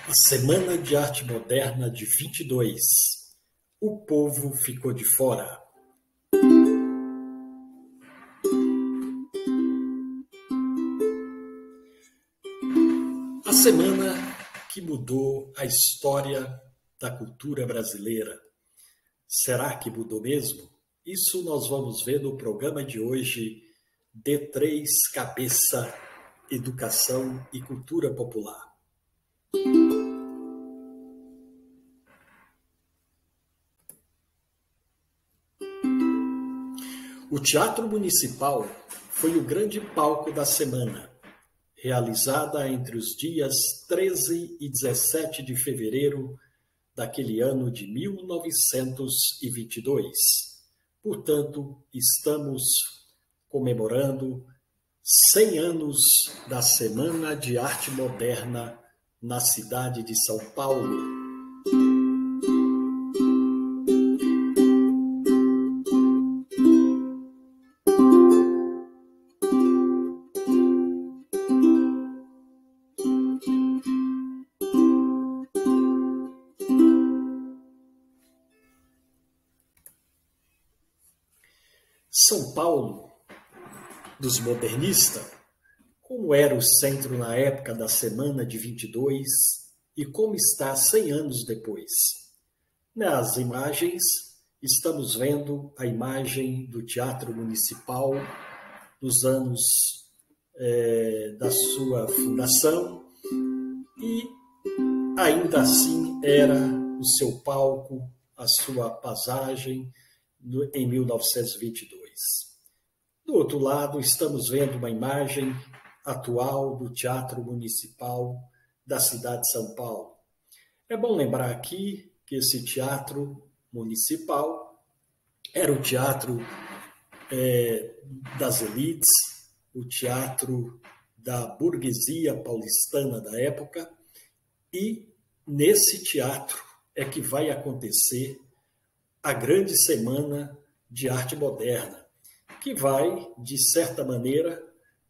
A Semana de Arte Moderna de 22. O povo ficou de fora. A semana que mudou a história da cultura brasileira. Será que mudou mesmo? Isso nós vamos ver no programa de hoje, D3 Cabeça, Educação e Cultura Popular. O Teatro Municipal foi o grande palco da semana, realizada entre os dias 13 e 17 de fevereiro daquele ano de 1922. Portanto, estamos comemorando 100 anos da Semana de Arte Moderna na cidade de São Paulo. São Paulo, dos modernistas, como era o centro na época da Semana de 22 e como está 100 anos depois. Nas imagens, estamos vendo a imagem do Teatro Municipal nos anos da sua fundação e ainda assim era o seu palco, a sua passagem em 1922. Do outro lado, estamos vendo uma imagem atual do Teatro Municipal da cidade de São Paulo. É bom lembrar aqui que esse Teatro Municipal era o teatro das elites, o teatro da burguesia paulistana da época, e nesse teatro é que vai acontecer a grande Semana de Arte Moderna, que vai, de certa maneira,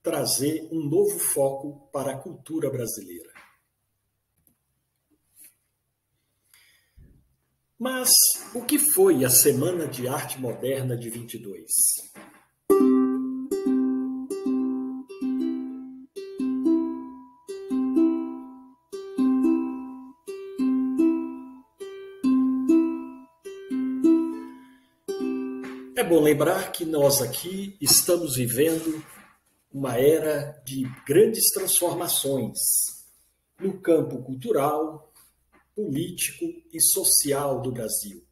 trazer um novo foco para a cultura brasileira. Mas o que foi a Semana de Arte Moderna de 22? É bom lembrar que nós aqui estamos vivendo uma era de grandes transformações no campo cultural, político e social do Brasil.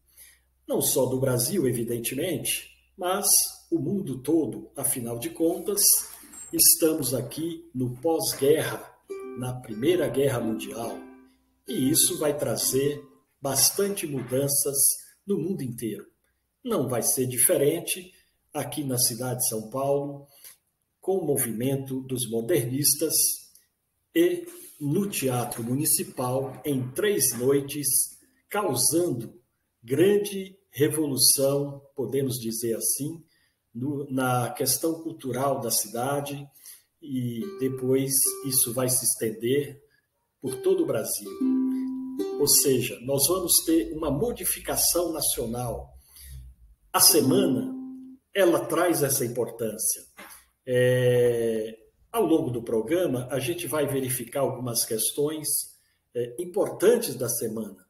Não só do Brasil, evidentemente, mas o mundo todo. Afinal de contas, estamos aqui no pós-guerra, na Primeira Guerra Mundial, e isso vai trazer bastante mudanças no mundo inteiro. Não vai ser diferente aqui na cidade de São Paulo, com o movimento dos modernistas e no Teatro Municipal, em 3 noites, causando grande revolução, podemos dizer assim, na questão cultural da cidade, e depois isso vai se estender por todo o Brasil. Ou seja, nós vamos ter uma modificação nacional. A semana, ela traz essa importância. Ao longo do programa, a gente vai verificar algumas questões importantes da semana.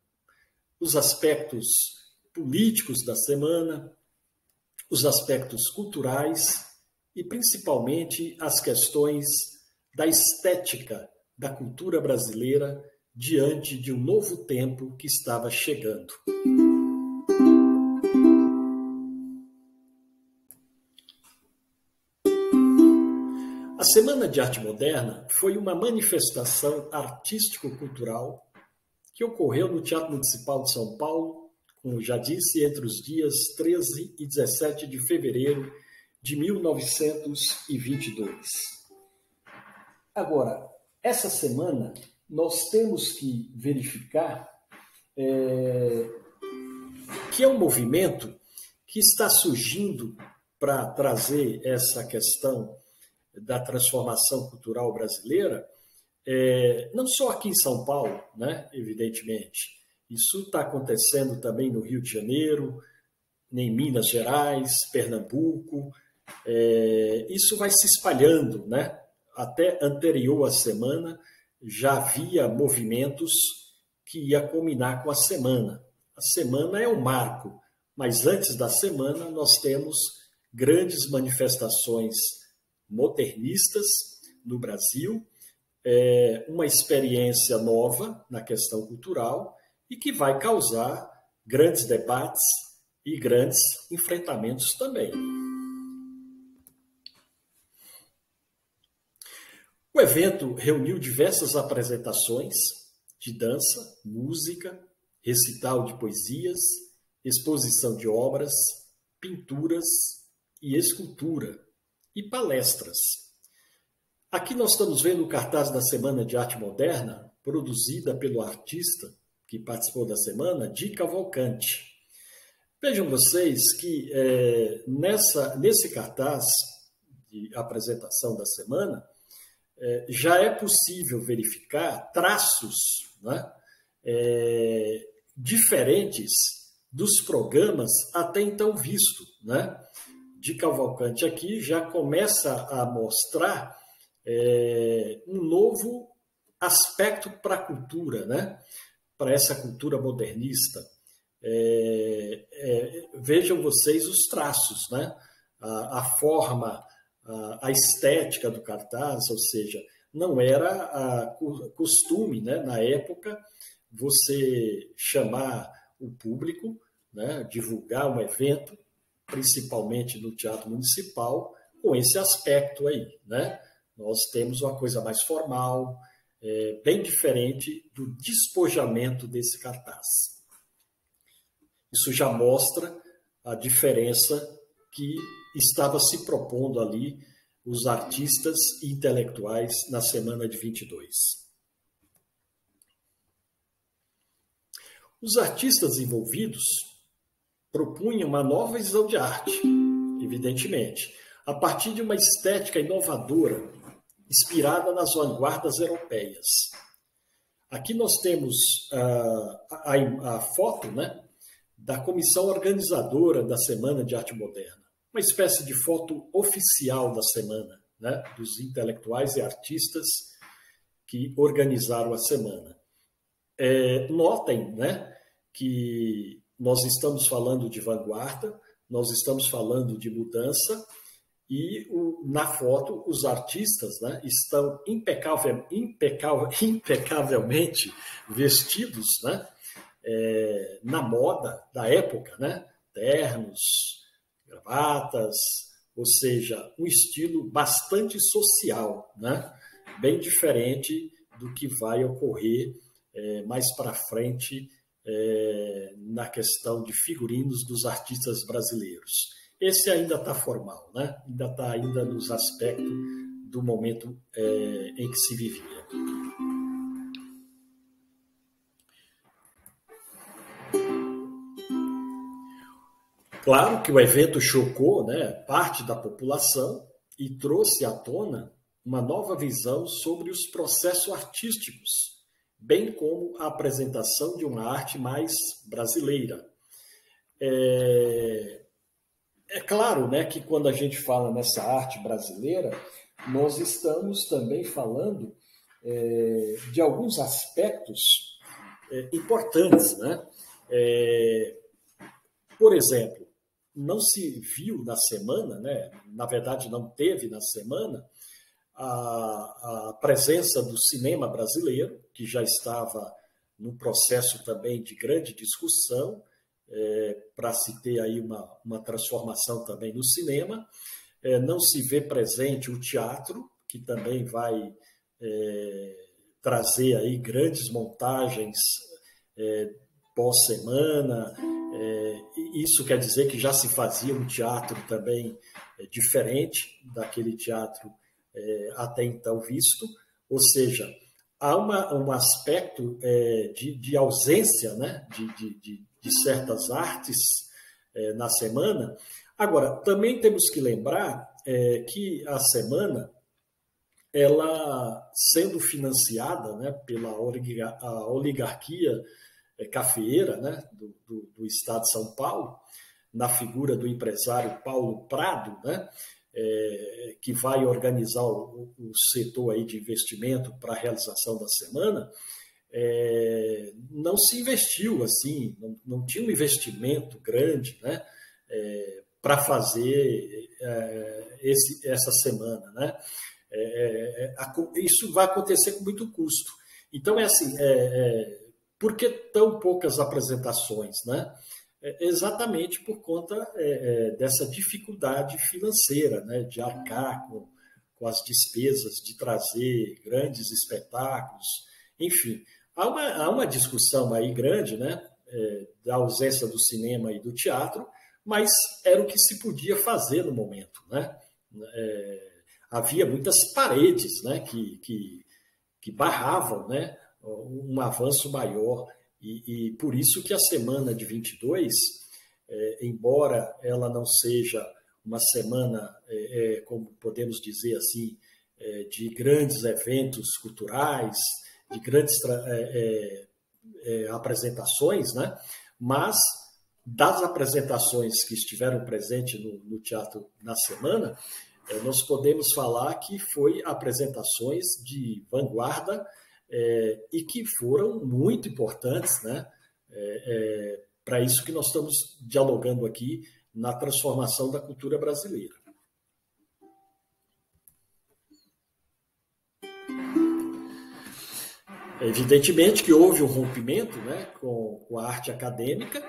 Os aspectos políticos da semana, os aspectos culturais e, principalmente, as questões da estética da cultura brasileira diante de um novo tempo que estava chegando. A Semana de Arte Moderna foi uma manifestação artístico-cultural que ocorreu no Teatro Municipal de São Paulo, como já disse, entre os dias 13 e 17 de fevereiro de 1922. Agora, essa semana nós temos que verificar que é um movimento que está surgindo para trazer essa questão da transformação cultural brasileira, não só aqui em São Paulo, né, evidentemente. Isso está acontecendo também no Rio de Janeiro, em Minas Gerais, Pernambuco. Isso vai se espalhando, né? Até anterior à semana já havia movimentos que ia culminar com a semana. A semana é um marco, mas antes da semana nós temos grandes manifestações modernistas no Brasil, uma experiência nova na questão cultural e que vai causar grandes debates e grandes enfrentamentos também. O evento reuniu diversas apresentações de dança, música, recital de poesias, exposição de obras, pinturas e escultura e palestras. Aqui nós estamos vendo o cartaz da Semana de Arte Moderna, produzida pelo artista que participou da semana, Di Cavalcanti. Vejam vocês que nesse cartaz de apresentação da semana, já é possível verificar traços, né, diferentes dos programas até então vistos, né? De Cavalcanti aqui já começa a mostrar um novo aspecto para a cultura, né? Para essa cultura modernista. Vejam vocês os traços, né? A forma, a estética do cartaz, ou seja, não era costume, né, na época, você chamar o público, né, divulgar um evento, principalmente no Teatro Municipal, com esse aspecto aí, né? Nós temos uma coisa mais formal, bem diferente do despojamento desse cartaz. Isso já mostra a diferença que estava se propondo ali os artistas e intelectuais na semana de 22. Os artistas envolvidos propunham uma nova visão de arte, evidentemente, a partir de uma estética inovadora, inspirada nas vanguardas europeias. Aqui nós temos a foto, né, da comissão organizadora da Semana de Arte Moderna, uma espécie de foto oficial da semana, né, dos intelectuais e artistas que organizaram a semana. Notem, né, que nós estamos falando de vanguarda, nós estamos falando de mudança, e na foto os artistas, né, estão impecavelmente vestidos, né, na moda da época, né, ternos, gravatas, ou seja, um estilo bastante social, né, bem diferente do que vai ocorrer mais para frente na questão de figurinos dos artistas brasileiros. Esse ainda está formal, né? Ainda está nos aspectos do momento em que se vivia. Claro que o evento chocou, né, parte da população e trouxe à tona uma nova visão sobre os processos artísticos, bem como a apresentação de uma arte mais brasileira. É claro, né, que quando a gente fala nessa arte brasileira, nós estamos também falando de alguns aspectos importantes, né? Por exemplo, não se viu na semana, né? Na verdade não teve na semana, a presença do cinema brasileiro, que já estava num processo também de grande discussão, para se ter aí uma transformação também no cinema. Não se vê presente o teatro, que também vai trazer aí grandes montagens pós-semana. Isso quer dizer que já se fazia um teatro também diferente daquele teatro até então visto, ou seja, há um aspecto de ausência, né, de certas artes na semana. Agora, também temos que lembrar que a semana ela sendo financiada, né, pela a oligarquia cafeeira, né, do estado de São Paulo, na figura do empresário Paulo Prado, né, que vai organizar o setor aí de investimento para a realização da semana, não se investiu assim, não tinha um investimento grande, né, para fazer essa semana, né? Isso vai acontecer com muito custo. Então, assim, por que tão poucas apresentações, né? Exatamente por conta dessa dificuldade financeira, né? De arcar com as despesas de trazer grandes espetáculos, enfim. Há uma discussão aí grande, né? Da ausência do cinema e do teatro, mas era o que se podia fazer no momento, né? Havia muitas paredes, né, que barravam, né, um avanço maior, e por isso que a semana de 22, embora ela não seja uma semana, como podemos dizer assim, de grandes eventos culturais, de grandes apresentações, né, mas das apresentações que estiveram presentes no teatro na semana, nós podemos falar que foi apresentações de vanguarda e que foram muito importantes, né, para isso que nós estamos dialogando aqui na transformação da cultura brasileira. Evidentemente que houve um rompimento, né, com a arte acadêmica,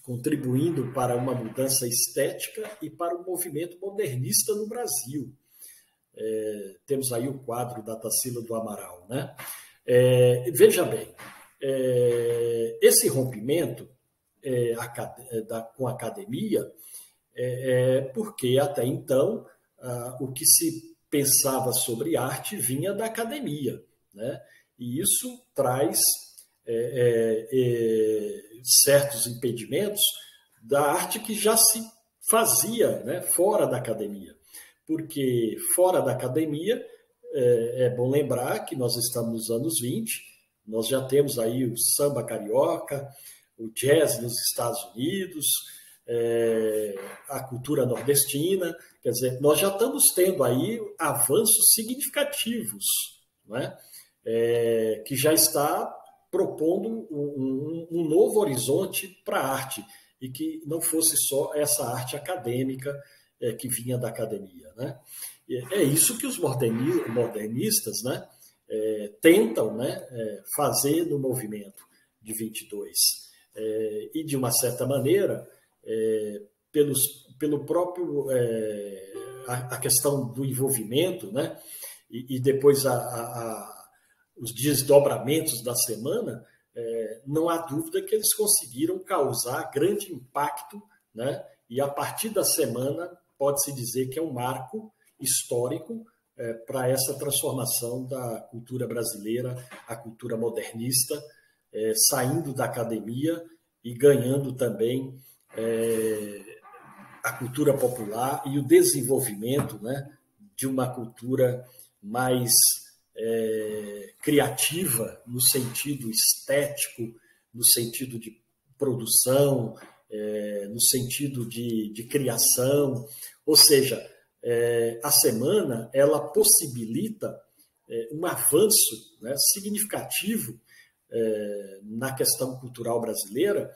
contribuindo para uma mudança estética e para o movimento modernista no Brasil. Temos aí o quadro da Tarsila do Amaral, né? Veja bem, esse rompimento com a academia porque até então o que se pensava sobre arte vinha da academia, né? E isso traz certos impedimentos da arte que já se fazia, né, fora da academia. Porque fora da academia, é bom lembrar que nós estamos nos anos 20, nós já temos aí o samba carioca, o jazz nos Estados Unidos, a cultura nordestina, quer dizer, nós já estamos tendo aí avanços significativos, né, que já está propondo um novo horizonte para a arte, e que não fosse só essa arte acadêmica que vinha da academia, né? É isso que os modernistas, né, tentam, né, fazer no movimento de 22. E, de uma certa maneira, pelo próprio a questão do envolvimento, né, e depois os desdobramentos da semana, não há dúvida que eles conseguiram causar grande impacto, né? E a partir da semana pode-se dizer que é um marco histórico para essa transformação da cultura brasileira, a cultura modernista, saindo da academia e ganhando também a cultura popular e o desenvolvimento, né, de uma cultura mais criativa, no sentido estético, no sentido de produção, no sentido de criação. Ou seja, a semana ela possibilita um avanço, né, significativo na questão cultural brasileira,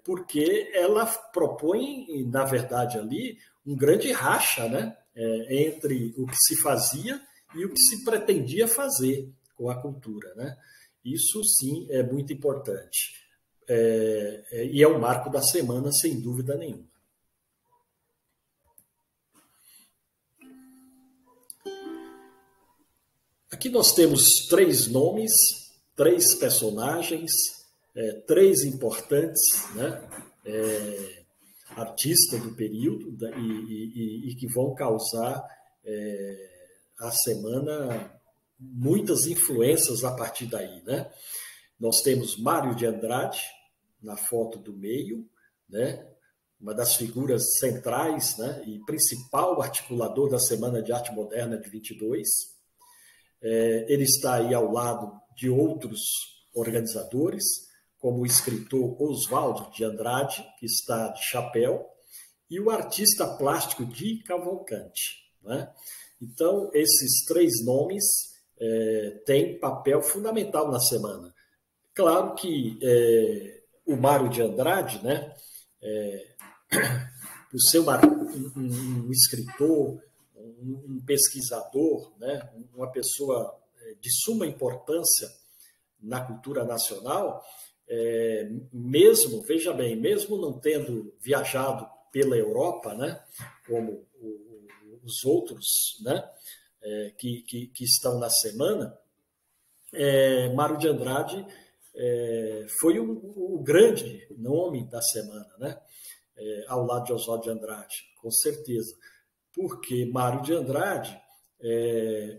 porque ela propõe, na verdade, ali um grande racha, né, entre o que se fazia e o que se pretendia fazer com a cultura, né? Isso, sim, é muito importante. E é um marco da semana, sem dúvida nenhuma. Aqui nós temos 3 nomes, 3 personagens, 3 importantes, né, artistas do período e que vão causar a semana muitas influências a partir daí, né? Nós temos Mário de Andrade na foto do meio, né? uma das figuras centrais, né, e principal articulador da Semana de Arte Moderna de 22. Ele está aí ao lado de outros organizadores, como o escritor Oswaldo de Andrade, que está de chapéu, e o artista plástico Di Cavalcanti, né? Então, esses três nomes têm papel fundamental na semana. Claro que o Mário de Andrade, né, por ser um escritor, um pesquisador, né, uma pessoa de suma importância na cultura nacional, mesmo, veja bem, mesmo não tendo viajado pela Europa, né, como os outros, né, que estão na semana, Mário de Andrade foi o grande nome da semana, né, ao lado de Oswaldo de Andrade, com certeza. Porque Mário de Andrade,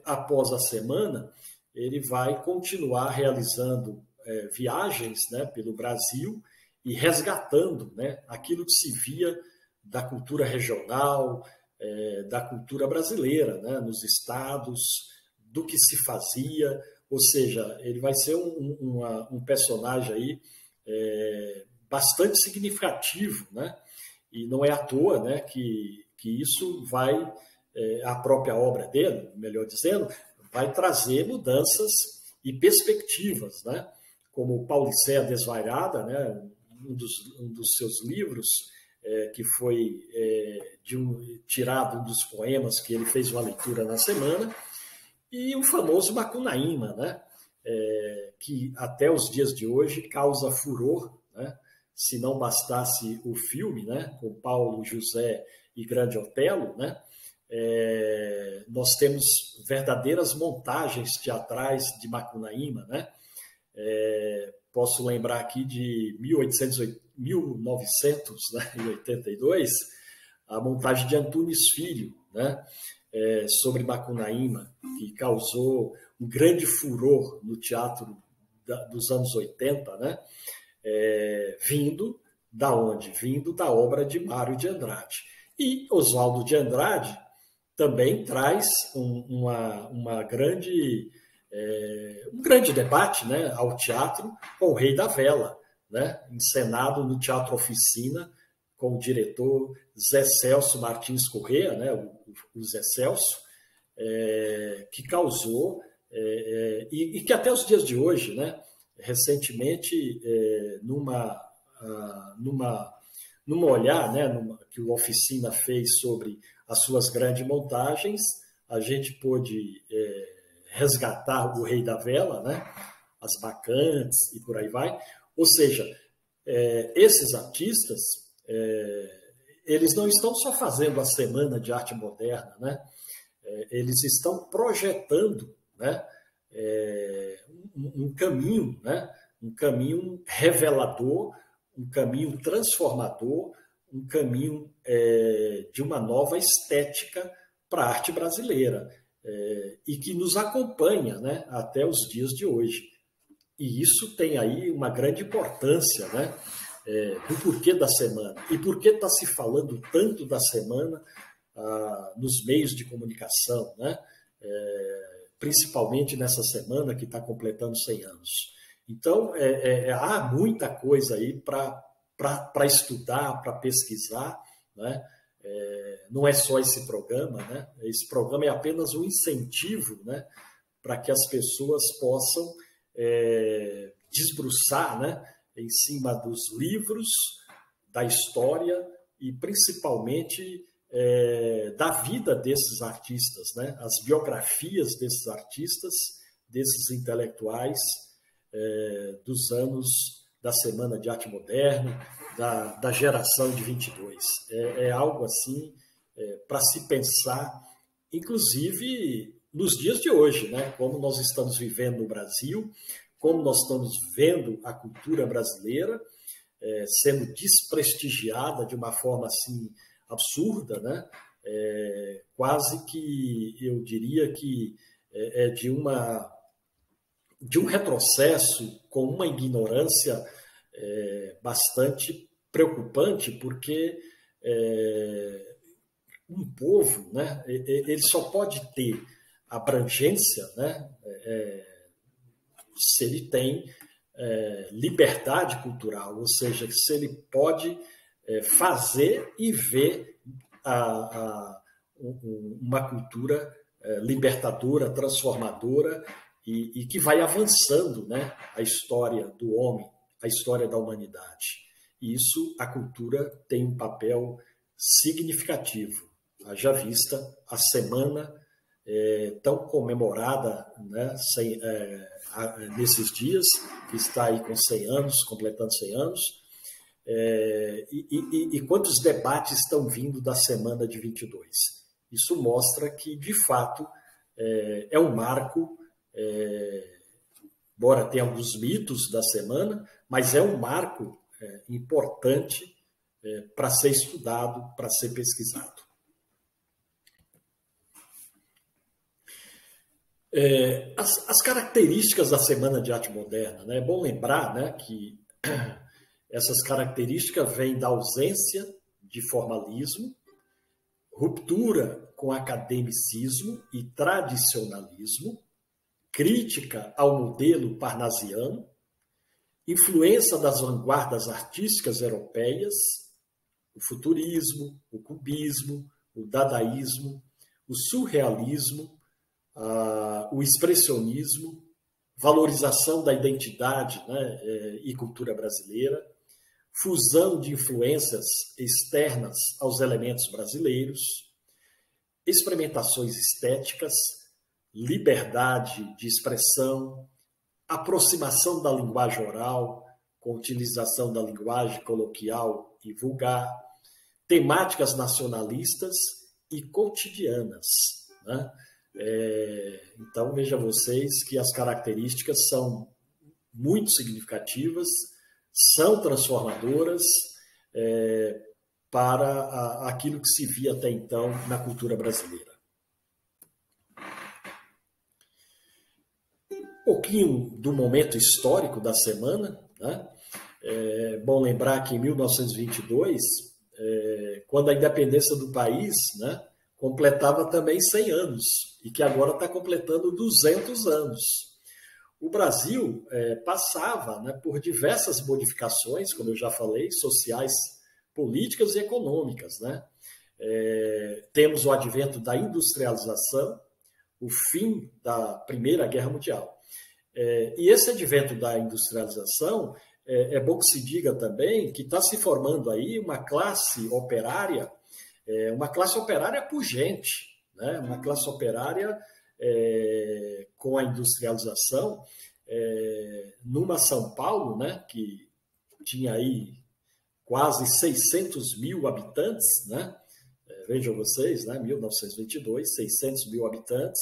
após a semana, ele vai continuar realizando viagens, né, pelo Brasil e resgatando, né, aquilo que se via da cultura regional, da cultura brasileira, né, nos estados, do que se fazia. Ou seja, ele vai ser um personagem aí bastante significativo, né? E não é à toa, né, que isso vai, a própria obra dele, melhor dizendo, vai trazer mudanças e perspectivas, né? Como Paulicéia Desvairada, né, um dos seus livros, que foi tirado um dos poemas que ele fez uma leitura na semana, e o famoso Macunaíma, né, que até os dias de hoje causa furor, né? Se não bastasse o filme, né, com Paulo José e Grande Otelo, né, nós temos verdadeiras montagens teatrais de Macunaíma, né? Posso lembrar aqui de 1982, a montagem de Antunes Filho, né, sobre Macunaíma, que causou um grande furor no teatro dos anos 80, né? Vindo da onde? Vindo da obra de Mário de Andrade. E Oswaldo de Andrade também traz um grande debate, né, ao teatro com o Rei da Vela, né, encenado no Teatro Oficina com o diretor Zé Celso Martins Corrêa, né, o Zé Celso, que causou, e que até os dias de hoje, né, recentemente, numa olhar, né, que o Oficina fez sobre as suas grandes montagens, a gente pôde resgatar o Rei da Vela, né, as Bacantes e por aí vai. Ou seja, esses artistas, eles não estão só fazendo a Semana de Arte Moderna, né, eles estão projetando, né, um caminho, né, um caminho revelador, um caminho transformador, um caminho de uma nova estética para a arte brasileira, e que nos acompanha, né, até os dias de hoje. E isso tem aí uma grande importância, né, do porquê da semana. E por que está se falando tanto da semana nos meios de comunicação, né? Principalmente nessa semana que está completando 100 anos. Então, há muita coisa aí para estudar, para pesquisar, né? Não é só esse programa, né? Esse programa é apenas um incentivo, né, para que as pessoas possam desbruçar, né, em cima dos livros, da história e principalmente da vida desses artistas, né? As biografias desses artistas, desses intelectuais dos anos da Semana de Arte Moderna, da geração de 22. É algo assim para se pensar, inclusive nos dias de hoje, né? Como nós estamos vivendo no Brasil, como nós estamos vendo a cultura brasileira sendo desprestigiada de uma forma assim absurda, né? Quase que eu diria que de um retrocesso com uma ignorância bastante preocupante porque um povo, né, ele só pode ter abrangência, né, se ele tem liberdade cultural, ou seja, se ele pode fazer e ver uma cultura libertadora, transformadora e que vai avançando, né, a história do homem, a história da humanidade. E isso, a cultura tem um papel significativo. Haja vista a semana tão comemorada, né, nesses dias, que está aí com 100 anos, completando 100 anos, e quantos debates estão vindo da semana de 22. Isso mostra que, de fato, é um marco, embora tenha alguns mitos da semana, mas é um marco importante para ser estudado, para ser pesquisado. As características da Semana de Arte Moderna, né? É bom lembrar, né, que essas características vêm da ausência de formalismo, ruptura com academicismo e tradicionalismo, crítica ao modelo parnasiano, influência das vanguardas artísticas europeias, o futurismo, o cubismo, o dadaísmo, o surrealismo, o expressionismo, valorização da identidade, né, e cultura brasileira, fusão de influências externas aos elementos brasileiros, experimentações estéticas, liberdade de expressão, aproximação da linguagem oral, com utilização da linguagem coloquial e vulgar, temáticas nacionalistas e cotidianas, né? Então, veja vocês que as características são muito significativas, são transformadoras para aquilo que se via até então na cultura brasileira. Um pouquinho do momento histórico da semana, né? É bom lembrar que em 1922, quando a independência do país, né, completava também 100 anos, e que agora está completando 200 anos. O Brasil passava, né, por diversas modificações, como eu já falei, sociais, políticas e econômicas, né? Temos o advento da industrialização, o fim da Primeira Guerra Mundial. E esse advento da industrialização, é bom que se diga também que está se formando aí uma classe operária pujante, né? Uma classe operária com a industrialização, numa São Paulo, né, que tinha aí quase 600 mil habitantes, né? Vejam vocês, né, 1922, 600 mil habitantes,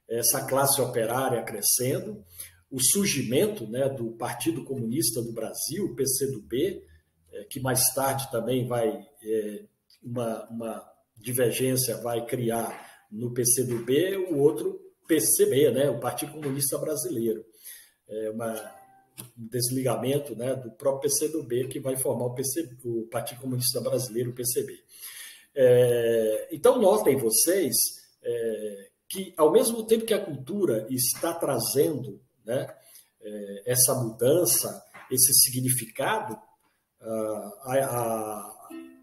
essa classe operária crescendo, o surgimento, né, do Partido Comunista do Brasil, o PCdoB, que mais tarde também vai... Uma divergência vai criar no PCdoB, o outro PCB, né, o Partido Comunista Brasileiro. Um desligamento, né, do próprio PCdoB que vai formar o Partido Comunista Brasileiro, o PCB. Então, notem vocês que, ao mesmo tempo que a cultura está trazendo, né, essa mudança, esse significado,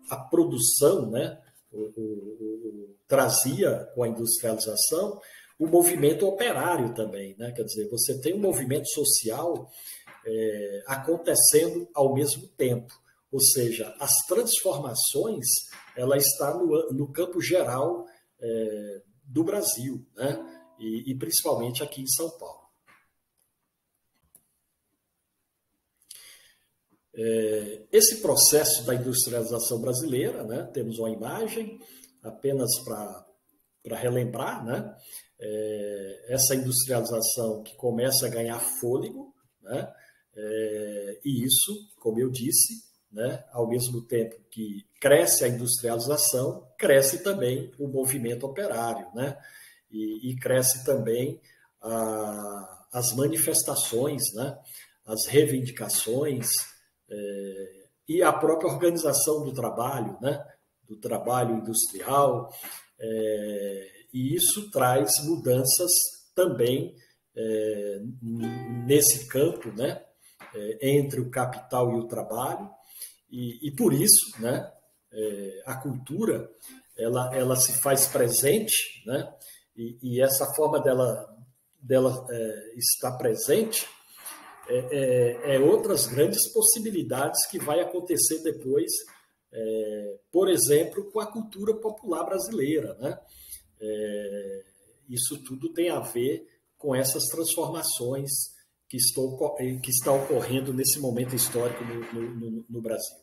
a produção, né, trazia com a industrialização o movimento operário também, né? Quer dizer, você tem um movimento social acontecendo ao mesmo tempo, ou seja, as transformações ela está no campo geral do Brasil, né? E principalmente aqui em São Paulo. Esse processo da industrialização brasileira, né, temos uma imagem apenas para relembrar, né, essa industrialização que começa a ganhar fôlego, né, e isso, como eu disse, né, ao mesmo tempo que cresce a industrialização, cresce também o movimento operário, né, e cresce também as manifestações, né, as reivindicações, e a própria organização do trabalho, né? Do trabalho industrial, e isso traz mudanças também nesse campo, né? Entre o capital e o trabalho, e por isso, né? A cultura ela se faz presente, né? E essa forma dela estar presente outras grandes possibilidades que vai acontecer depois, por exemplo, com a cultura popular brasileira, né? Isso tudo tem a ver com essas transformações que estão ocorrendo nesse momento histórico no Brasil.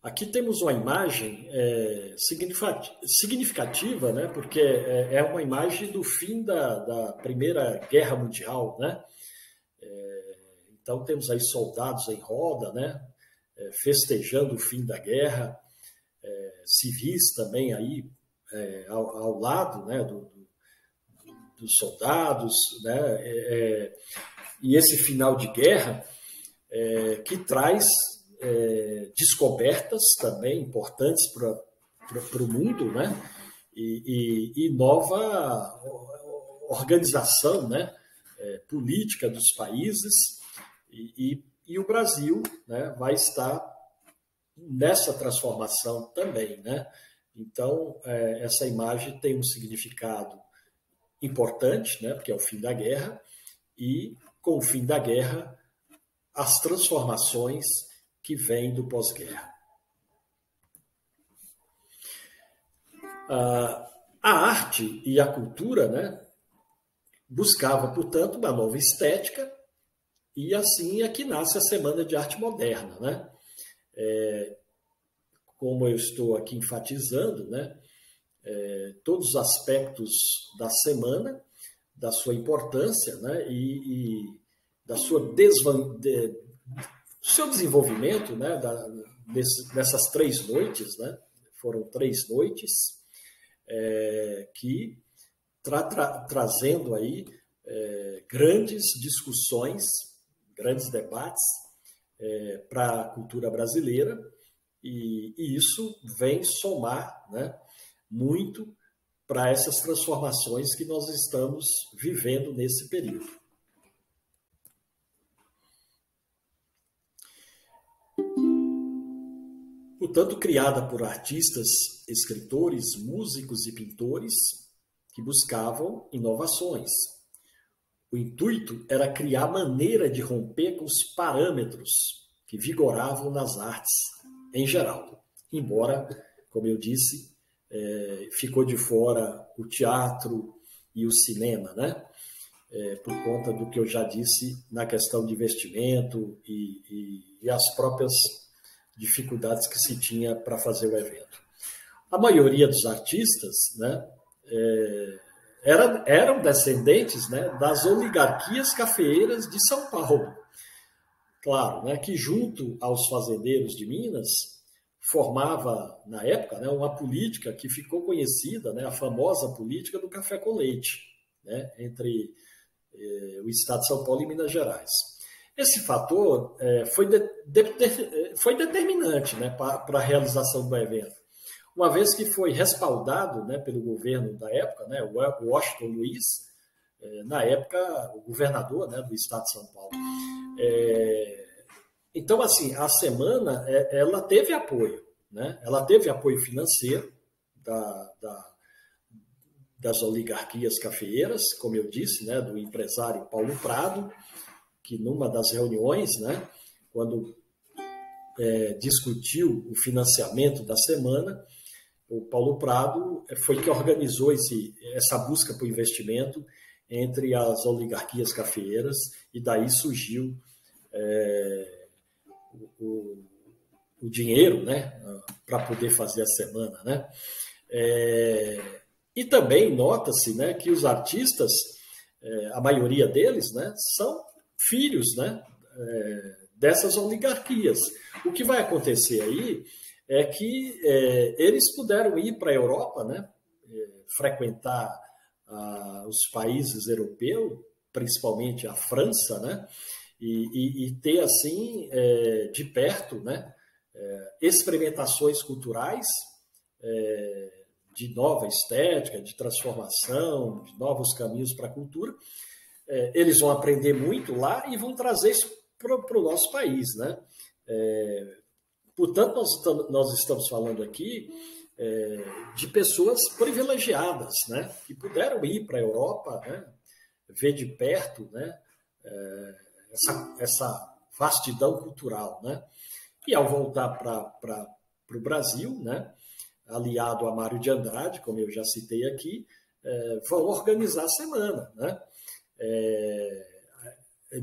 Aqui temos uma imagem significativa, né? Porque é uma imagem do fim da Primeira Guerra Mundial, né? Então temos aí soldados em roda, né? Festejando o fim da guerra, civis também aí ao lado, né? Dos soldados, né? E esse final de guerra que traz descobertas também importantes para o mundo, né? E nova organização, né? Política dos países, e o Brasil, né? Vai estar nessa transformação também, né? Então, essa imagem tem um significado importante, né? Porque é o fim da guerra, e com o fim da guerra, as transformações que vem do pós-guerra. A arte e a cultura, né, buscava, portanto, uma nova estética, e assim é que nasce a Semana de Arte Moderna, né? Como eu estou aqui enfatizando, né, todos os aspectos da semana, da sua importância, né, e da sua seu desenvolvimento, né, dessas 3 noites, né, foram 3 noites que trazendo aí grandes discussões, grandes debates para a cultura brasileira, e isso vem somar, né, muito para essas transformações que nós estamos vivendo nesse período. Portanto, criada por artistas, escritores, músicos e pintores que buscavam inovações. O intuito era criar maneira de romper com os parâmetros que vigoravam nas artes em geral. Embora, como eu disse, ficou de fora o teatro e o cinema, né? Por conta do que eu já disse na questão de investimento e as próprias dificuldades que se tinha para fazer o evento. A maioria dos artistas, né, eram descendentes, né, das oligarquias cafeeiras de São Paulo. Claro, né, que junto aos fazendeiros de Minas formava, na época, né, uma política que ficou conhecida, né, a famosa política do café com leite, né, entre o estado de São Paulo e Minas Gerais. Esse fator foi determinante, né, para a realização do evento, uma vez que foi respaldado, né, pelo governo da época, né, o Washington Luiz, na época o governador, né, do estado de São Paulo. Então, assim, a semana ela teve apoio, né? Ela teve apoio financeiro das oligarquias cafeeiras, como eu disse, né, do empresário Paulo Prado, que numa das reuniões, né, quando discutiu o financiamento da semana, o Paulo Prado foi que organizou essa busca por investimento entre as oligarquias cafeeiras, e daí surgiu o dinheiro, né, para poder fazer a semana, né? E também nota-se, né, que os artistas, a maioria deles, né, são filhos, né, dessas oligarquias. O que vai acontecer aí é que eles puderam ir para a Europa, né, frequentar os países europeus, principalmente a França, né, e ter assim de perto, né, experimentações culturais de nova estética, de transformação, de novos caminhos para a cultura. Eles vão aprender muito lá e vão trazer isso para o nosso país, né? Portanto, nós estamos falando aqui de pessoas privilegiadas, né? Que puderam ir para a Europa, né? Ver de perto, né? Essa vastidão cultural, né? E ao voltar para o Brasil, né? Aliado a Mário de Andrade, como eu já citei aqui, vão organizar a semana, né?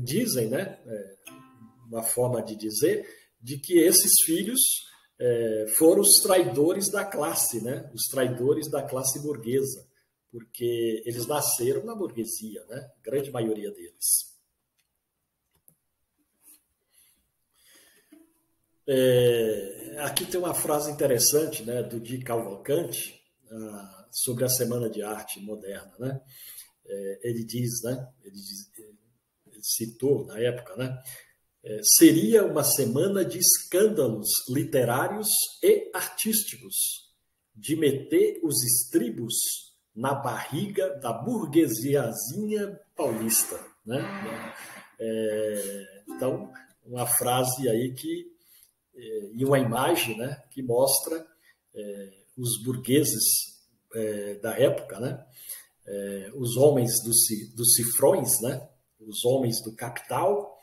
Dizem, né? Uma forma de dizer, de que esses filhos foram os traidores da classe, né? Os traidores da classe burguesa, porque eles nasceram na burguesia, né? A grande maioria deles. Aqui tem uma frase interessante, né, do Di Cavalcanti sobre a Semana de Arte Moderna, né? Ele diz, né? Ele citou na época, né? Seria uma semana de escândalos literários e artísticos, de meter os estribos na barriga da burguesiazinha paulista, né? Então, uma frase aí e uma imagem, né, que mostra os burgueses da época, né? Os homens dos cifrões, né? Os homens do capital,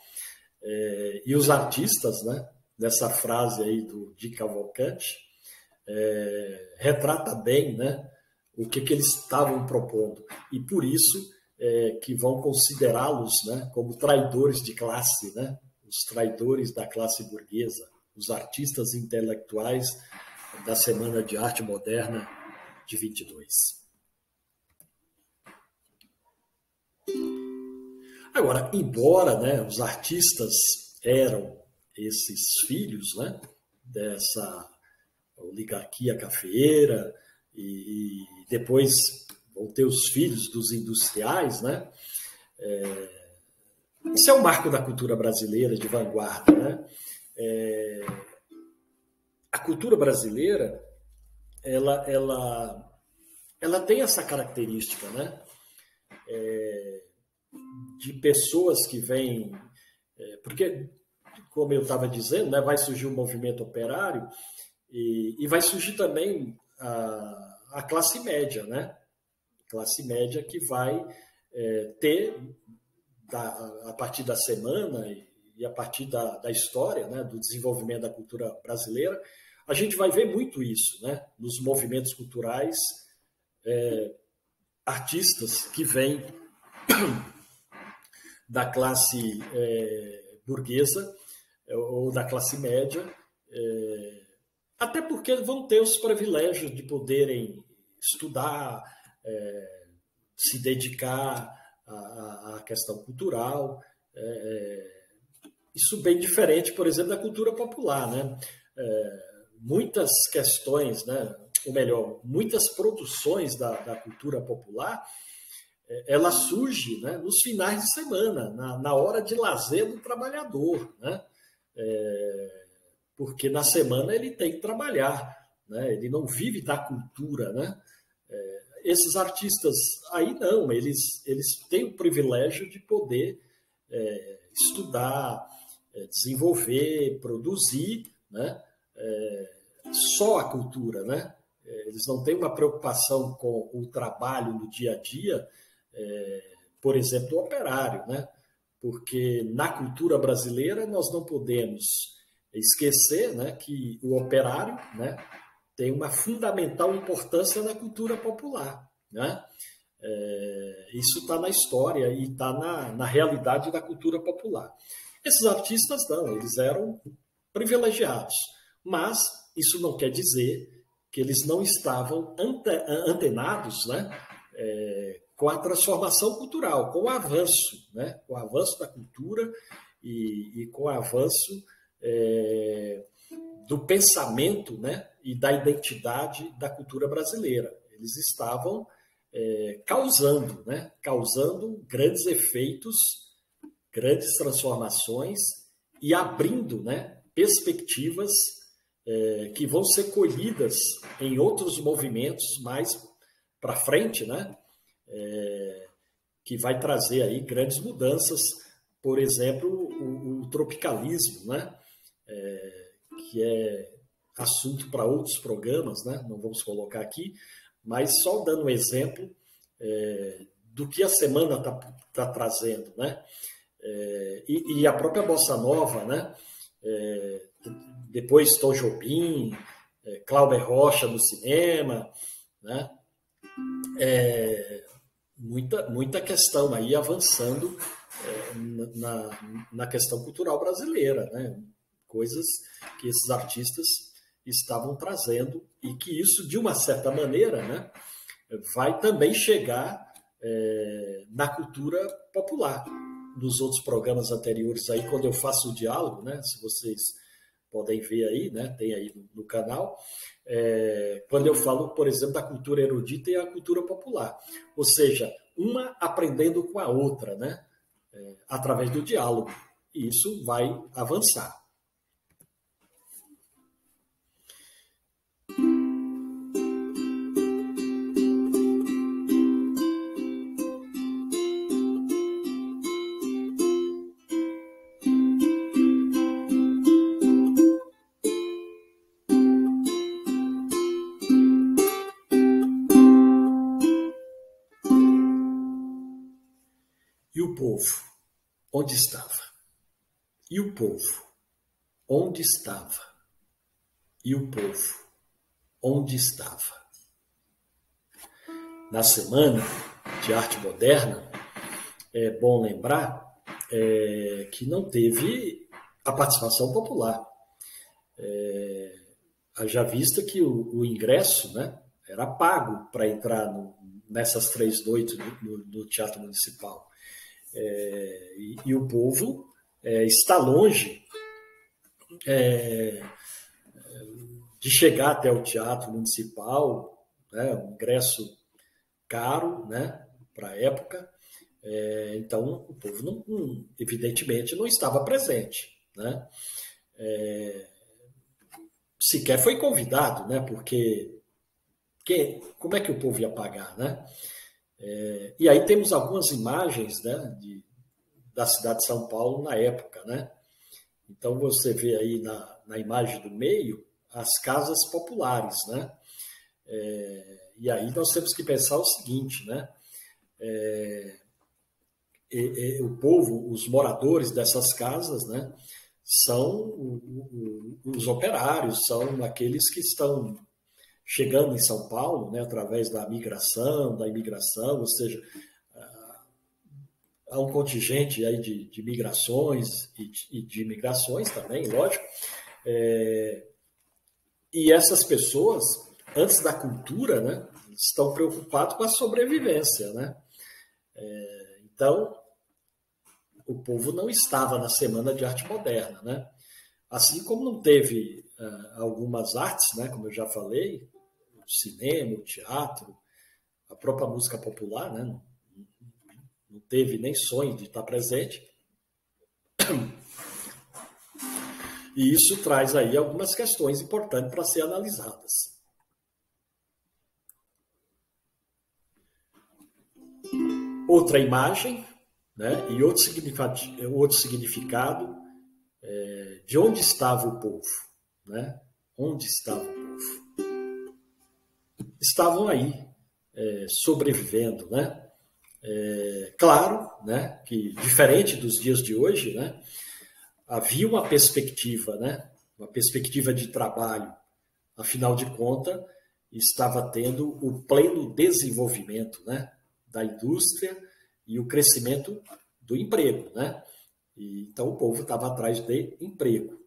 e os artistas, né? Dessa frase aí do Di Cavalcanti, retrata bem, né? O que eles estavam propondo. E por isso que vão considerá-los, né, como traidores de classe, né? Os traidores da classe burguesa, os artistas intelectuais da Semana de Arte Moderna de 22. Agora, embora, né, os artistas eram esses filhos, né, dessa oligarquia cafeeira, e depois vão ter os filhos dos industriais, né? Esse é o marco da cultura brasileira de vanguarda, né? A cultura brasileira, ela tem essa característica, né? De pessoas que vêm... porque, como eu estava dizendo, né, vai surgir o movimento operário e vai surgir também a classe média, né? Classe média que vai ter, a partir da semana e a partir da história, né, do desenvolvimento da cultura brasileira, a gente vai ver muito isso, né, nos movimentos culturais, artistas que vêm da classe burguesa ou da classe média, até porque vão ter os privilégios de poderem estudar, se dedicar à questão cultural. Isso bem diferente, por exemplo, da cultura popular, né? Muitas questões, né? Ou melhor, muitas produções da cultura popular, ela surge, né, nos finais de semana, na hora de lazer do trabalhador, né? Porque na semana ele tem que trabalhar, né? Ele não vive da cultura, né? Esses artistas aí não, eles têm o privilégio de poder estudar, desenvolver, produzir, né? Só a cultura, né? Eles não têm uma preocupação com o trabalho no dia a dia, por exemplo, o operário, né? Porque na cultura brasileira nós não podemos esquecer, né, que o operário, né, tem uma fundamental importância na cultura popular, né? Isso está na história e está na realidade da cultura popular. Esses artistas não, eles eram privilegiados, mas isso não quer dizer que eles não estavam antenados, né, com a transformação cultural, com o avanço, né, com o avanço da cultura e com o avanço do pensamento, né, e da identidade da cultura brasileira. Eles estavam causando grandes efeitos, grandes transformações e abrindo, né, perspectivas que vão ser colhidas em outros movimentos mais para frente, né, que vai trazer aí grandes mudanças, por exemplo, o tropicalismo, né, que é assunto para outros programas, né, não vamos colocar aqui, mas só dando um exemplo do que a semana tá trazendo, né? E a própria Bossa Nova, né? Depois Tom Jobim, Cláudio Rocha no cinema, né? Muita questão aí avançando na questão cultural brasileira, né? Coisas que esses artistas estavam trazendo e que isso, de uma certa maneira, né, vai também chegar na cultura popular. Nos outros programas anteriores aí, quando eu faço o diálogo, né, se vocês podem ver aí, né, tem aí no canal, quando eu falo, por exemplo, da cultura erudita e a cultura popular. Ou seja, uma aprendendo com a outra, né, através do diálogo. E isso vai avançar. E o povo, onde estava? E o povo, onde estava? E o povo, onde estava? Na Semana de Arte Moderna, é bom lembrar que não teve a participação popular. Haja vista que o ingresso, né, era pago para entrar nessas 3 noites no Teatro Municipal. E o povo está longe de chegar até o Teatro Municipal, né, um ingresso caro, né, para a época. Então, o povo, evidentemente, não estava presente, né? Sequer foi convidado, né? Porque como é que o povo ia pagar, né? E aí temos algumas imagens, né, da cidade de São Paulo na época, né? Então você vê aí na imagem do meio as casas populares, né? E aí nós temos que pensar o seguinte, né? O povo, os moradores dessas casas, né, são os operários, são aqueles que estão chegando em São Paulo, né, através da imigração, ou seja, há um contingente aí de migrações e de imigrações também, lógico. E essas pessoas, antes da cultura, né, estão preocupados com a sobrevivência, né? Então, o povo não estava na Semana de Arte Moderna, né? Assim como não teve algumas artes, né, como eu já falei, o cinema, o teatro, a própria música popular, né, não teve nem sonho de estar presente. E isso traz aí algumas questões importantes para ser analisadas. Outra imagem, né, e outro significado de onde estava o povo, né? Onde estava o povo? Estavam aí, sobrevivendo, né? Claro, né, que diferente dos dias de hoje, né, havia uma perspectiva, né, uma perspectiva de trabalho. Afinal de contas, estava tendo o pleno desenvolvimento, né, da indústria e o crescimento do emprego, né? Então o povo estava atrás de emprego.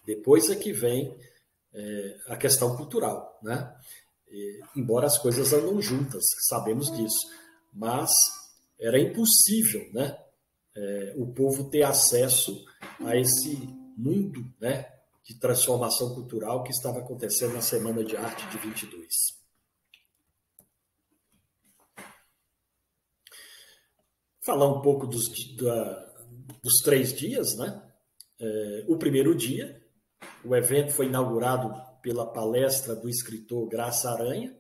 Depois é que vem a questão cultural, né? Embora as coisas andam juntas, sabemos disso, mas era impossível, né, o povo ter acesso a esse mundo, né, de transformação cultural que estava acontecendo na Semana de Arte de 22. Falar um pouco dos 3 dias, né? O primeiro dia, o evento foi inaugurado pela palestra do escritor Graça Aranha,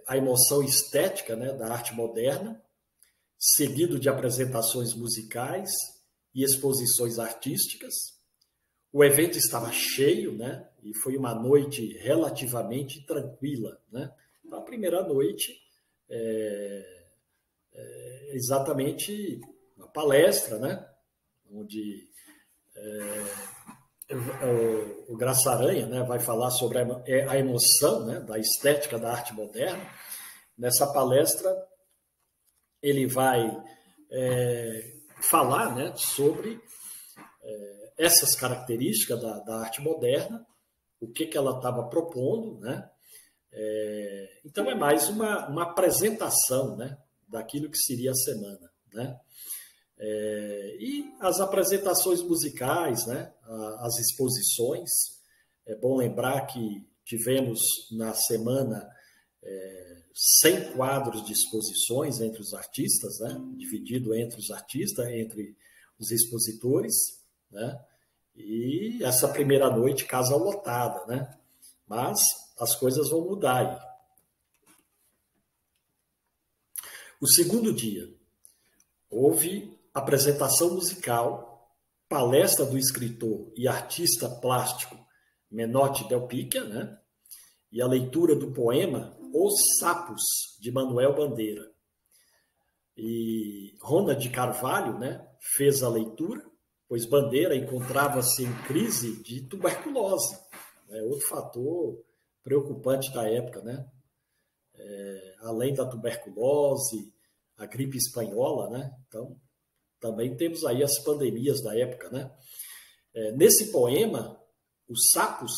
a emoção estética, né, da arte moderna, seguido de apresentações musicais e exposições artísticas. O evento estava cheio, né, e foi uma noite relativamente tranquila, né? Então, a primeira noite exatamente uma palestra, né, onde o Graça Aranha, né, vai falar sobre a emoção, né, da estética da arte moderna. Nessa palestra, ele vai falar, né, sobre essas características da arte moderna, o que ela estava propondo, né? Então é mais uma apresentação, né, daquilo que seria a semana, né? E as apresentações musicais, né, as exposições. É bom lembrar que tivemos na semana 100 quadros de exposições entre os artistas, né, dividido entre os artistas, entre os expositores, né? E essa primeira noite, casa lotada, né? Mas as coisas vão mudar aí. O segundo dia, houve apresentação musical, palestra do escritor e artista plástico Menotti Del Picchia, né? E a leitura do poema Os Sapos, de Manuel Bandeira. E Rona de Carvalho, né, fez a leitura, pois Bandeira encontrava-se em crise de tuberculose, né, outro fator preocupante da época, né? Além da tuberculose, a gripe espanhola, né? Então, também temos aí as pandemias da época, né? Nesse poema, Os Sapos,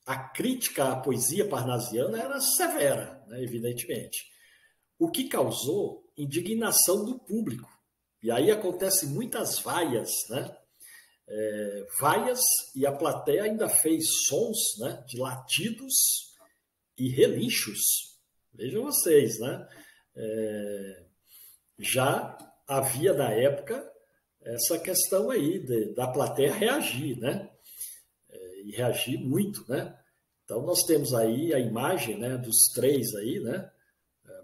a crítica à poesia parnasiana era severa, né, evidentemente, o que causou indignação do público. E aí acontecem muitas vaias, né? Vaias, e a plateia ainda fez sons, né, de latidos e relinchos. Vejam vocês, né? Já havia na época essa questão aí da plateia reagir, né? E reagir muito, né? Então nós temos aí a imagem, né, dos 3 aí, né?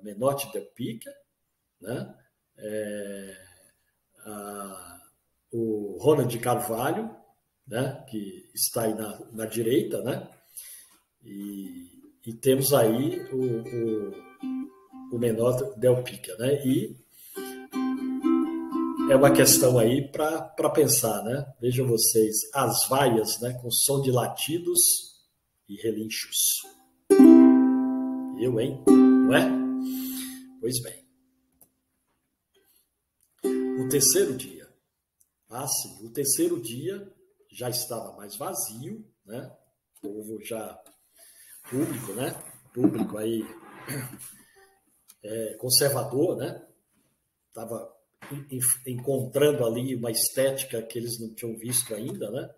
Menotti Del Picchia, né? O Ronald de Carvalho, né, que está aí na direita, né? E temos aí o Menotti Del Picchia, né? E é uma questão aí para pensar, né? Vejam vocês, as vaias, né, com som de latidos e relinchos. Hein? Não é? Pois bem. O terceiro dia. Sim, o terceiro dia já estava mais vazio, né? O povo já público, né? Público aí conservador, né? Estava encontrando ali uma estética que eles não tinham visto ainda, né?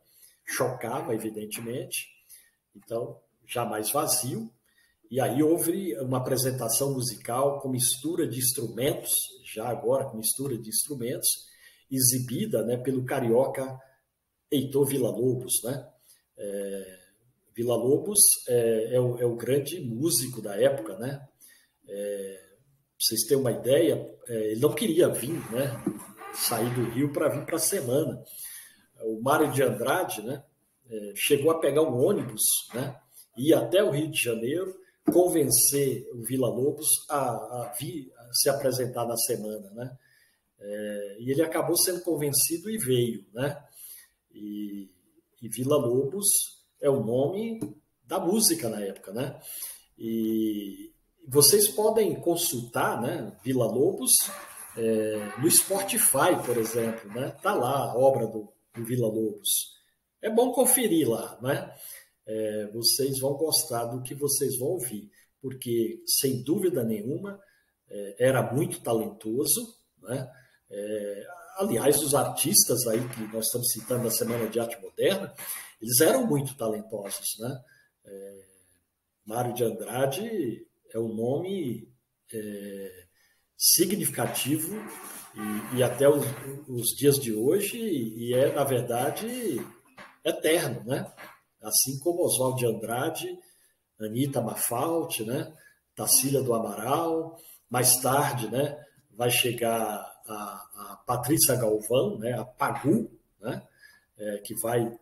Chocava, evidentemente. Então, já mais vazio. E aí houve uma apresentação musical com mistura de instrumentos, já agora com mistura de instrumentos, exibida, né, pelo carioca Heitor Villa-Lobos, né? Villa-Lobos é o grande músico da época, né? Pra vocês terem uma ideia, ele não queria vir, né, sair do Rio para vir para a semana. O Mário de Andrade, né, chegou a pegar um ônibus, né, ir até o Rio de Janeiro, convencer o Villa-Lobos a vir se apresentar na semana, né? E ele acabou sendo convencido e veio, né? E Villa-Lobos é o nome da música na época, né? E vocês podem consultar, né, Villa-Lobos no Spotify, por exemplo, né? Tá lá a obra do Villa-Lobos. É bom conferir lá, né? Vocês vão gostar do que vocês vão ouvir, porque, sem dúvida nenhuma, era muito talentoso, né? Aliás, os artistas aí que nós estamos citando na Semana de Arte Moderna, eles eram muito talentosos, né? Mário de Andrade é um nome significativo e até os dias de hoje, e é, na verdade, eterno, né? Assim como Oswald de Andrade, Anita Malfatti, né? Tarsila do Amaral, mais tarde, né? Vai chegar a Patrícia Galvão, né? A Pagu, né? Que vai...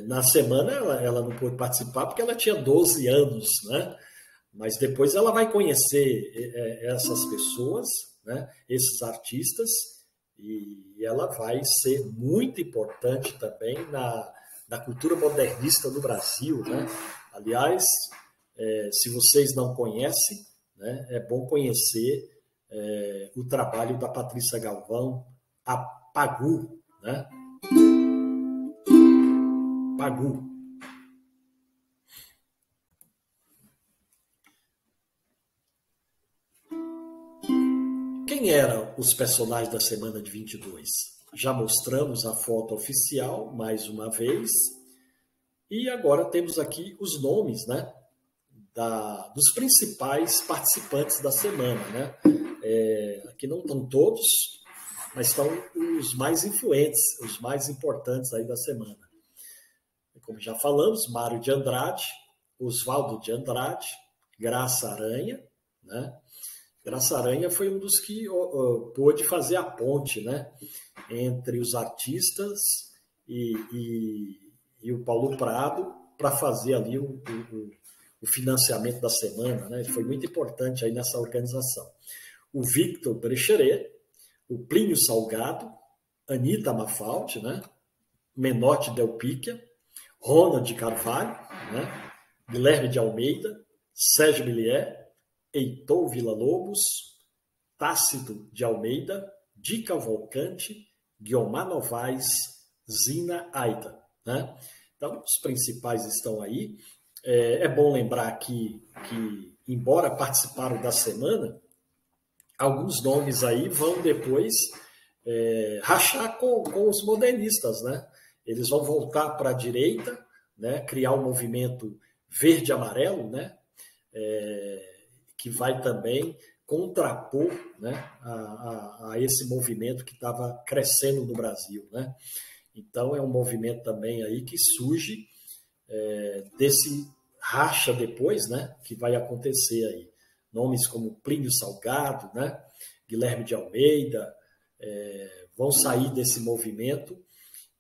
na semana ela não pôde participar porque ela tinha 12 anos, né? Mas depois ela vai conhecer essas pessoas, né? Esses artistas, e ela vai ser muito importante também na cultura modernista do Brasil, né? Aliás, se vocês não conhecem, né, é bom conhecer o trabalho da Patrícia Galvão, a Pagu, né? Pagu. Quem eram os personagens da semana de 22? Já mostramos a foto oficial mais uma vez, e agora temos aqui os nomes, né, dos principais participantes da semana, né? Aqui não estão todos, mas estão os mais influentes, os mais importantes aí da semana. Como já falamos, Mário de Andrade, Oswaldo de Andrade, Graça Aranha, né? Graça Aranha foi um dos que pôde fazer a ponte, né, entre os artistas e o Paulo Prado para fazer ali o financiamento da semana, né? Ele foi muito importante aí nessa organização. O Victor Brecheret, o Plínio Salgado, Anita Malfatti, né? Menotti Del Picchia, Ronald de Carvalho, né? Guilherme de Almeida, Sérgio Millier, Heitor Villa-Lobos, Tácito de Almeida, Di Cavalcante, Guiomar Novaes, Zina Aida, né? Então, os principais estão aí. É bom lembrar que, embora participaram da semana, alguns nomes aí vão depois rachar com os modernistas, né? Eles vão voltar para a direita, né? Criar um movimento verde-amarelo, né? Que vai também contrapor, né, a esse movimento que estava crescendo no Brasil, né? Então é um movimento também aí que surge desse racha depois, né, que vai acontecer aí. Nomes como Plínio Salgado, né, Guilherme de Almeida, vão sair desse movimento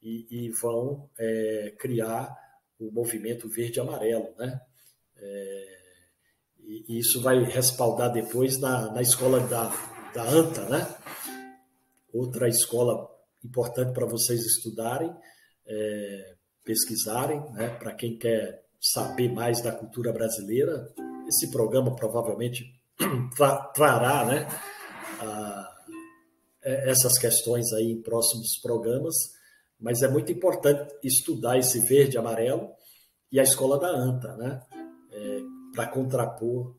e vão criar o movimento verde-amarelo, né? E isso vai respaldar depois na escola da ANTA, né? Outra escola importante para vocês estudarem, pesquisarem, né? Para quem quer saber mais da cultura brasileira, esse programa provavelmente trará, né, essas questões aí em próximos programas, mas é muito importante estudar esse verde e amarelo e a escola da ANTA, né? Para contrapor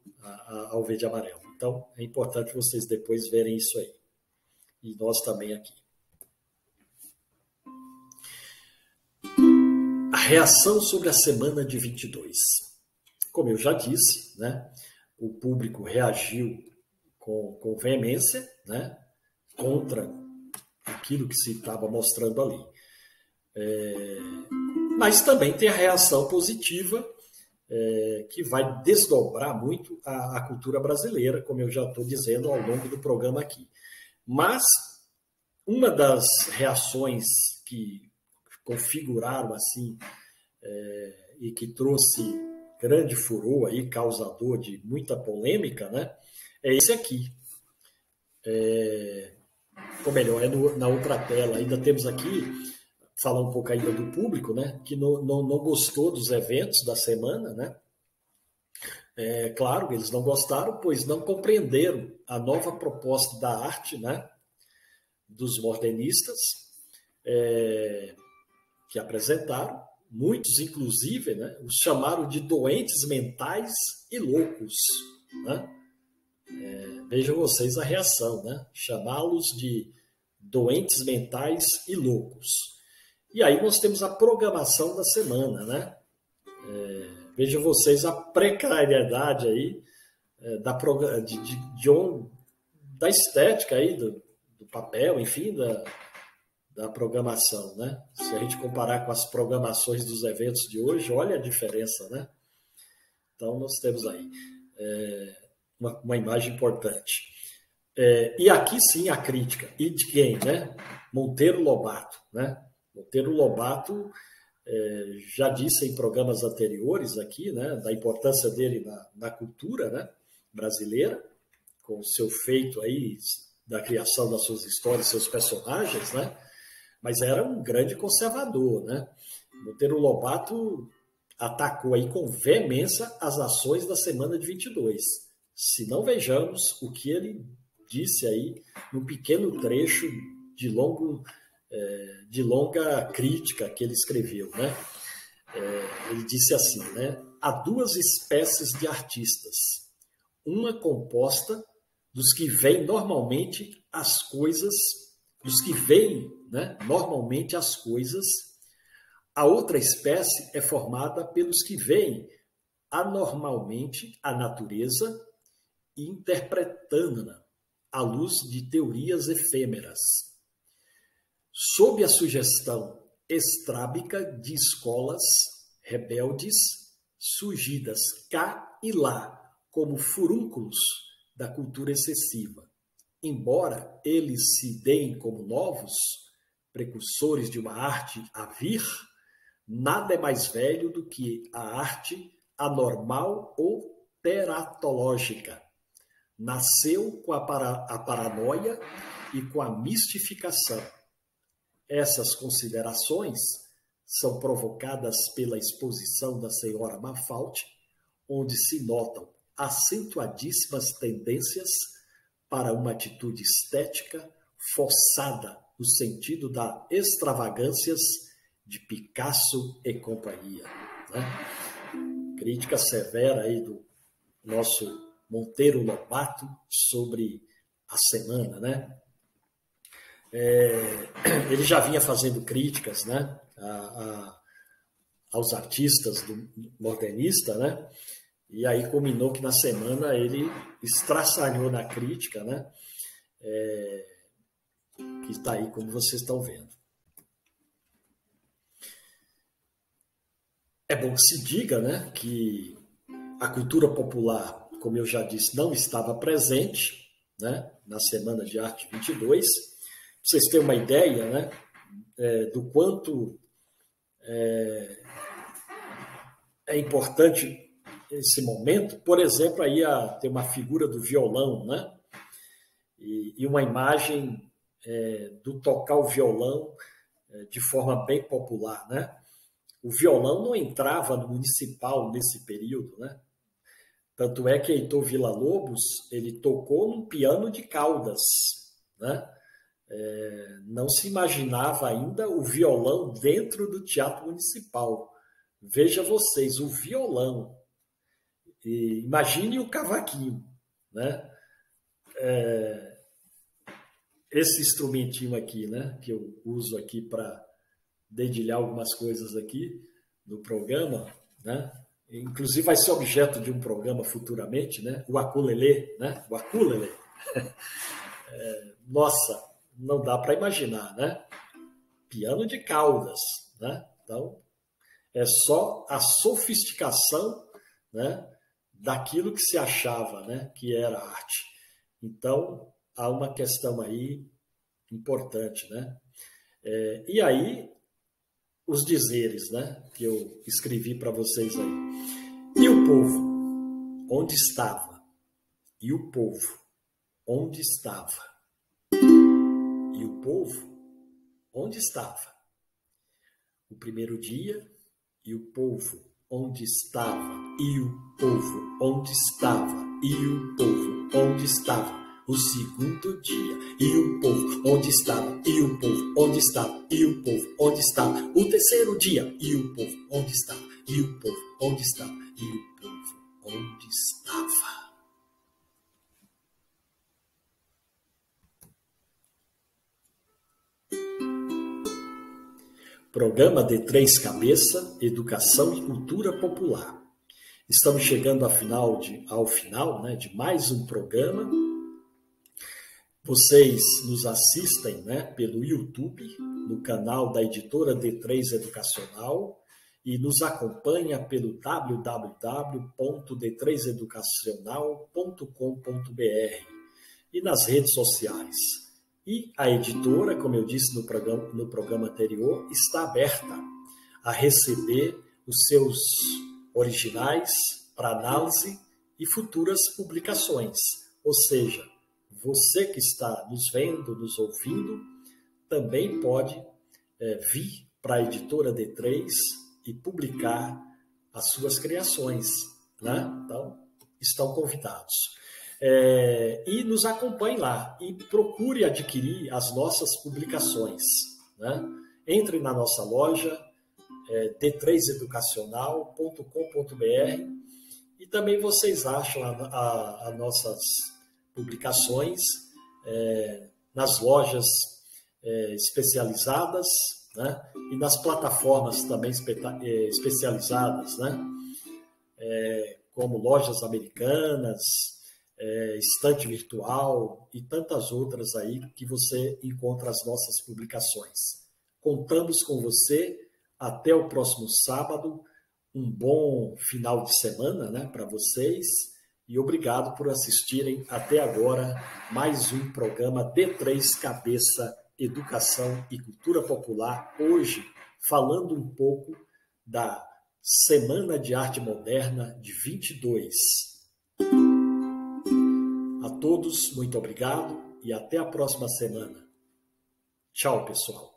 ao verde e amarelo. Então, é importante vocês depois verem isso aí. E nós também aqui. A reação sobre a semana de 22. Como eu já disse, né, o público reagiu com veemência, né, contra aquilo que se estava mostrando ali. Mas também tem a reação positiva, que vai desdobrar muito a cultura brasileira, como eu já estou dizendo ao longo do programa aqui. Mas uma das reações que configuraram assim e que trouxe grande furor aí, causador de muita polêmica, né, é esse aqui. Ou melhor, na outra tela. Ainda temos aqui, falar um pouco ainda do público, né, que não gostou dos eventos da semana, né? Claro, eles não gostaram, pois não compreenderam a nova proposta da arte, né, dos modernistas, que apresentaram. Muitos, inclusive, né, os chamaram de doentes mentais e loucos, né? Vejam vocês a reação, né? Chamá-los de doentes mentais e loucos. E aí nós temos a programação da semana, né? Vejam vocês a precariedade aí da estética aí, do papel, enfim, da programação, né? Se a gente comparar com as programações dos eventos de hoje, olha a diferença, né? Então, nós temos aí uma imagem importante. E aqui sim a crítica. E de quem, né? Monteiro Lobato, né? Monteiro Lobato já disse em programas anteriores aqui, né, da importância dele na cultura, né, brasileira, com o seu feito aí da criação das suas histórias, seus personagens, né? Mas era um grande conservador, né? Monteiro Lobato atacou aí com veemência as ações da semana de 22. Se não vejamos o que ele disse aí num pequeno trecho de longa crítica que ele escreveu, né? Ele disse assim, né? Há duas espécies de artistas, uma composta dos que veem normalmente as coisas, dos que veem, né, normalmente as coisas. A outra espécie é formada pelos que veem anormalmente a natureza e interpretando-na à luz de teorias efêmeras, sob a sugestão estrábica de escolas rebeldes surgidas cá e lá como furúnculos da cultura excessiva. Embora eles se deem como novos, precursores de uma arte a vir, nada é mais velho do que a arte anormal ou teratológica. Nasceu com a paranoia e com a mistificação. Essas considerações são provocadas pela exposição da senhora Mafaldi, onde se notam acentuadíssimas tendências para uma atitude estética forçada no sentido das extravagâncias de Picasso e companhia, né? Crítica severa aí do nosso Monteiro Lobato sobre a semana, né? Ele já vinha fazendo críticas, né, aos artistas do modernista, né? E aí culminou que na semana ele estraçalhou na crítica, né? Que está aí, como vocês estão vendo. É bom que se diga, né, que a cultura popular, como eu já disse, não estava presente, né, na Semana de Arte 22. Para vocês terem uma ideia, né, do quanto é importante esse momento. Por exemplo, aí tem uma figura do violão, né, e uma imagem do tocar o violão de forma bem popular, né? O violão não entrava no municipal nesse período, né? Tanto é que Heitor Villa-Lobos ele tocou num piano de caudas, né? Não se imaginava ainda o violão dentro do Teatro Municipal. Veja vocês, o violão. E imagine o cavaquinho, né? Esse instrumentinho aqui, né? Que eu uso aqui para dedilhar algumas coisas aqui no programa, né? Inclusive vai ser objeto de um programa futuramente, né? O ukulele, né? O ukulele. Nossa, não dá para imaginar, né? Piano de caudas, né? Então, é só a sofisticação, né, daquilo que se achava, né, que era arte. Então, há uma questão aí importante, né? E aí, os dizeres, né, que eu escrevi para vocês aí. E o povo, onde estava? E o povo, onde estava? E o povo, onde estava? O primeiro dia, e o povo, onde estava? E o povo, onde estava? E o povo, onde estava? O segundo dia, e o povo, onde estava? E o povo, onde estava? E o povo, onde estava? O terceiro dia, e o povo, onde estava? E o povo, onde estava? E o povo, onde estava? Programa de Três Cabeças, Educação e Cultura Popular. Estamos chegando ao final, né, de mais um programa. Vocês nos assistem, né, pelo YouTube, no canal da editora D3 Educacional, e nos acompanha pelo www.d3educacional.com.br e nas redes sociais. E a editora, como eu disse no programa anterior, está aberta a receber os seus originais para análise e futuras publicações. Ou seja, você que está nos vendo, nos ouvindo, também pode vir para a editora D3 e publicar as suas criações, né? Então, estão convidados. E nos acompanhe lá e procure adquirir as nossas publicações, né? Entre na nossa loja, d3educacional.com.br, e também vocês acham as nossas publicações nas lojas especializadas, né? E nas plataformas também especializadas, né? Como Lojas Americanas, Estante Virtual e tantas outras aí que você encontra as nossas publicações. Contamos com você. Até o próximo sábado. Um bom final de semana, né, para vocês. E obrigado por assistirem até agora mais um programa D3 Cabeça, Educação e Cultura Popular. Hoje, falando um pouco da Semana de Arte Moderna de 22. A todos, muito obrigado e até a próxima semana. Tchau, pessoal.